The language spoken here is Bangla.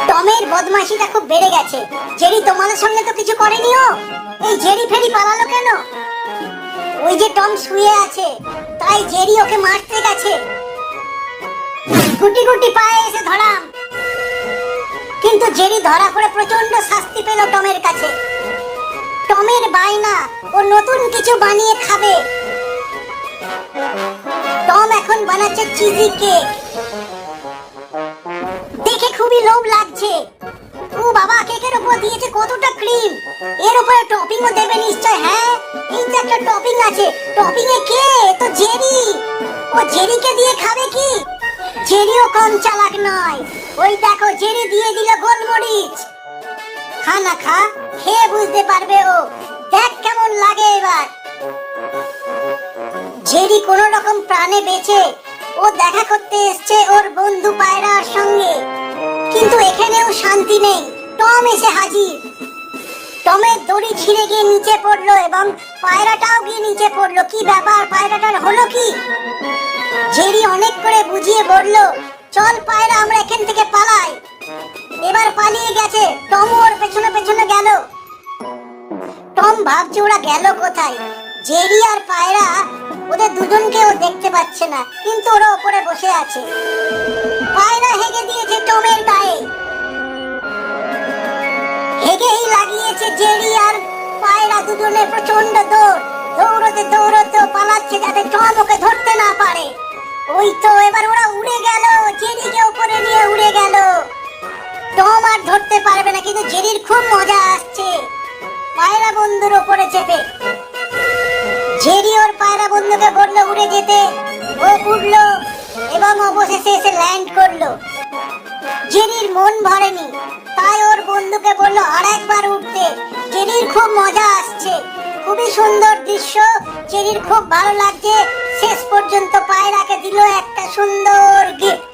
টমের বদমাশিটা খুব বেড়ে গেছে। জেরি তোমাদের সঙ্গে তো কিছু করেনি ও, এই জেরি ফেরি পালালো কেন? ওই যে টম শুয়ে আছে, তাই জেরি ওকে মারতে গেছে। গুটি গুটি পায়ে এসে ধরাম, কিন্তু জেরি ধরা পড়ে প্রচন্ড শাস্তি পেল টমের কাছে। টমের বায়না ও নতুন কিছু বানিয়ে খাবে। টম এখন বানাচ্ছে চিজি কেক। দেখে খুবই লোভ লাগছে। ও বাবা, কেকের উপর দিয়েছে কতটা ক্রিম, এর উপরে টপিংও দেবে নিশ্চয়। হ্যাঁ, এই যে একটা টপিং আছে, টপিং এ কে? তো জেরি। ও জেরিকে দিয়ে খাবে কি? জেরিও কম চালাক নয়। ওই দেখো, জেরি দিয়ে দিল গোলমরিচ। খা না খা, খেয়ে বুঝতে পারবে ও। দেখ কেমন লাগে এবার। জেরি কোন রকম প্রাণে বেঁচে ও দেখা করতে এসছে ওর বন্ধু পায়রার সঙ্গে, কিন্তু এখানেও শান্তি নেই। টম এসে হাজির। টমের দড়ি ছিঁড়ে গিয়ে নিচে পড়লো এবং পায়রাটাও গিয়ে নিচে পড়লো। কি ব্যাপার, পায়রাটার হলো কি? জেরি অনেক করে বুঝিয়ে বলল, চল পায়রা, আমরা এখান থেকে পালাই। এবার পালিয়ে গেছে। টম ওর পেছনে পেছনে গেল। টম ভাবছে ওরা গেল কোথায়। জেরি আর পায়রা ওদের দুজনকেও দেখতে পাচ্ছে না, কিন্তু ওরা উপরে বসে আছে। পায়রা হেগে দিয়েছে টমের গায়ে, হেগেই লাগিয়েছে জেরি আর পায়রা দুজনে প্রচন্ড দৌড়। দৌড়তে দৌড়তে পালাচ্ছে যাতে টম ওকে ধরতে না পারে। ওই তো এবার ওরা উড়ে গেল, জেরিকে উপরে নিয়ে উড়ে গেল। টম আর ধরতে পারবে না, কিন্তু জেরির খুব মজা আসছে পায়রা বন্ধুর উপরে চেপে। জেরি ওর পায়রা বন্ধুকে বললো উড়ে যেতে। ও উড়লো এবং অবশেষে এসে ল্যান্ড করলো। জেরির মন ভরেনি, তাই ওর বন্ধুকে বললো আরেকবার উঠতে। জেরির খুব মজা আসছে, খুবই সুন্দর দৃশ্য। জেরির খুব ভালো লাগছে। শেষ পর্যন্ত পায়রাকে দিল একটা সুন্দর গিফট।